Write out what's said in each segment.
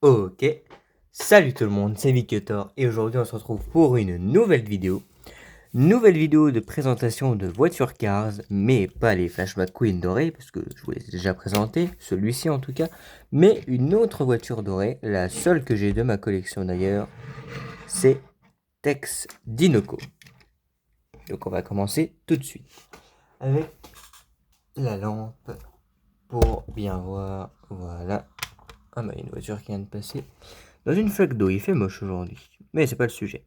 Ok, salut tout le monde, c'est Viketor et aujourd'hui on se retrouve pour une nouvelle vidéo. Nouvelle vidéo de présentation de voitures Cars, mais pas les Flash McQueen dorés, parce que je vous l'ai déjà présenté, celui-ci en tout cas, mais une autre voiture dorée, la seule que j'ai de ma collection d'ailleurs, c'est Tex Dinoco. Donc on va commencer tout de suite avec la lampe pour bien voir, voilà. Ah bah une voiture qui vient de passer dans une flaque d'eau, il fait moche aujourd'hui, mais c'est pas le sujet.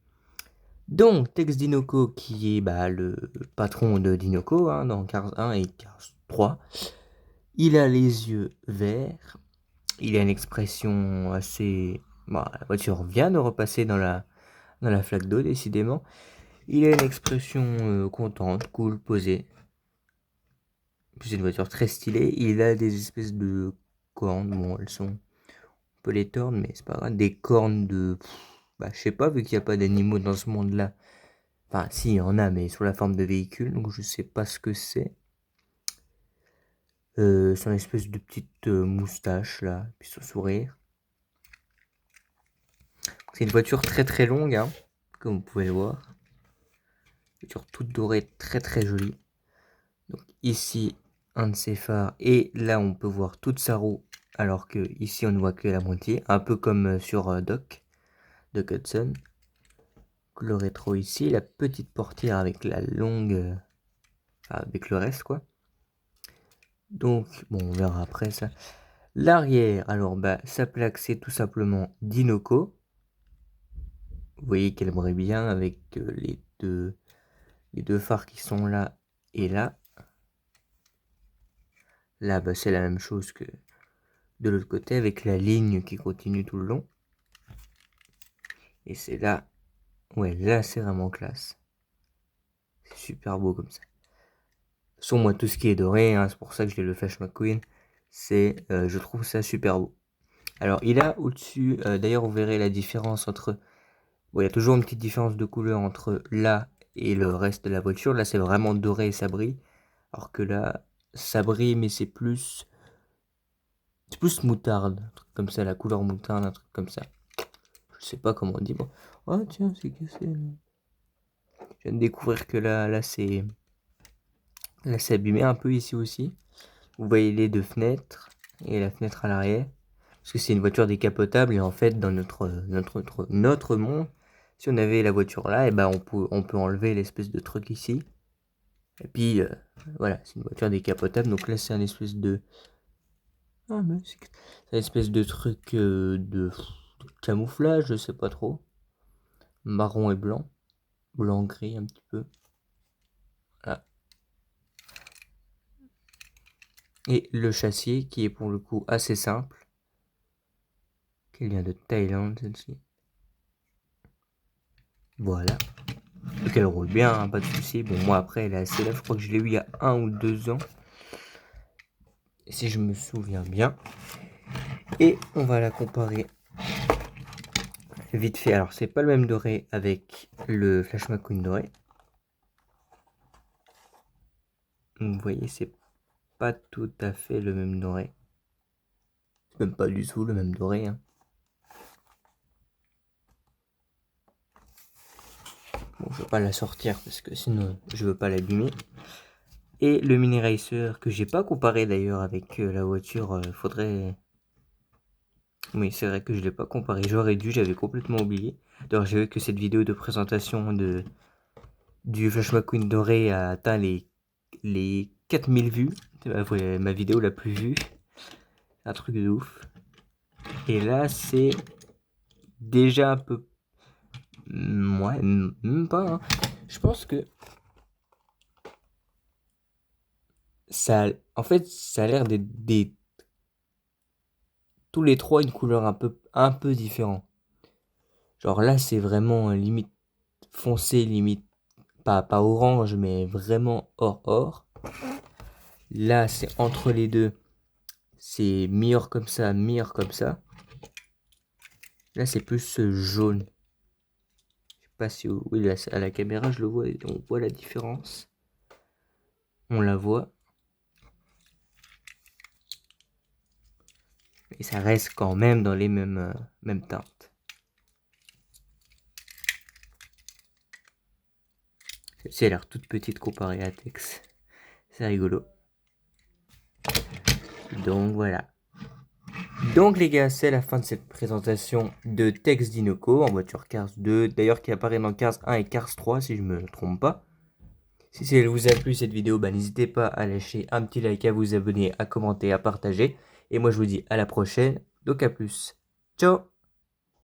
Donc, Tex Dinoco, qui est le patron de Dinoco dans Cars 1 et Cars 3, il a les yeux verts, il a une expression assez... la voiture vient de repasser dans la flaque d'eau, décidément. Il a une expression contente, cool, posée. C'est une voiture très stylée. Il a des espèces de cornes, bon, elles sont... On peut les tordre, mais c'est pas grave. Des cornes de... je sais pas, vu qu'il n'y a pas d'animaux dans ce monde-là. Enfin, si, il y en a, mais sous la forme de véhicule, donc je sais pas ce que c'est. C'est une espèce de petite moustache, là, puis son sourire. C'est une voiture très très longue, comme vous pouvez le voir. Une voiture toute dorée, très très jolie. Donc ici, un de ses phares, et là on peut voir toute sa roue, alors que ici on ne voit que la moitié, un peu comme sur Doc, de Hudson. Le rétro ici, la petite portière avec la longue... avec le reste, quoi. Donc, bon, on verra après ça. L'arrière, alors sa plaque c'est tout simplement Dinoco. Vous voyez qu'elle brille bien avec les deux phares qui sont là et là. Là, c'est la même chose que de l'autre côté avec la ligne qui continue tout le long. Et c'est là, ouais, là c'est vraiment classe. C'est super beau comme ça. Sur moi, tout ce qui est doré, c'est pour ça que je l'ai le Flash McQueen. Je trouve ça super beau. Alors, il a au-dessus, d'ailleurs, vous verrez la différence entre... Bon, il y a toujours une petite différence de couleur entre là et le reste de la voiture. Là, c'est vraiment doré et ça brille. Alors que là, ça brille, mais c'est plus... C'est plus moutarde. Un truc comme ça, la couleur moutarde, un truc comme ça. Je sais pas comment on dit. Bon. Oh, tiens, c'est cassé. Je viens de découvrir que là, c'est... Là, c'est abîmé un peu ici aussi. Vous voyez les deux fenêtres et la fenêtre à l'arrière. Parce que c'est une voiture décapotable et en fait, dans notre monde, si on avait la voiture là, et on peut enlever l'espèce de truc ici. Et puis, voilà, c'est une voiture décapotable. Donc là, c'est un espèce de... Ah, mais c'est une espèce de truc de camouflage, je sais pas trop. Marron et blanc. Blanc-gris un petit peu. Voilà. Et le châssis qui est pour le coup assez simple. Qui vient de Thaïlande, celle-ci. Voilà. Donc elle roule bien, pas de soucis. Bon, moi après, elle est assez là. Je crois que je l'ai eu il y a 1 ou 2 ans. Si je me souviens bien. Et on va la comparer vite fait. Alors, c'est pas le même doré avec le Flash McQueen doré. Vous voyez, c'est pas tout à fait le même doré. C'est même pas du tout le même doré. Bon, je vais pas la sortir parce que sinon je veux pas l'abîmer. Et le Mini Racer que j'ai pas comparé d'ailleurs avec la voiture, faudrait... Oui, c'est vrai que je l'ai pas comparé. J'aurais dû, j'avais complètement oublié. D'ailleurs, j'ai vu que cette vidéo de présentation du Flash McQueen doré a atteint les 4000 vues. C'est ma vidéo la plus vue. Un truc de ouf. Et là, c'est déjà un peu... Ouais, même pas. Je pense que ça... En fait, ça a l'air tous les trois une couleur un peu différente. Genre là, c'est vraiment limite foncé, limite pas orange, mais vraiment or. Là, c'est entre les deux. C'est mi-or comme ça, mi-or comme ça. Là, c'est plus jaune. Je sais pas si... Oui, là, à la caméra, je le vois. On voit la différence. On la voit. Et ça reste quand même dans les mêmes teintes. Celle-ci a l'air toute petite comparée à Tex. C'est rigolo. Donc voilà. Donc les gars, c'est la fin de cette présentation de Tex Dinoco en voiture Cars 2, d'ailleurs qui apparaît dans Cars 1 et Cars 3 si je me trompe pas. Si elle vous a plu cette vidéo, n'hésitez pas à lâcher un petit like, à vous abonner, à commenter, à partager. Et moi je vous dis à la prochaine, donc à plus. Ciao.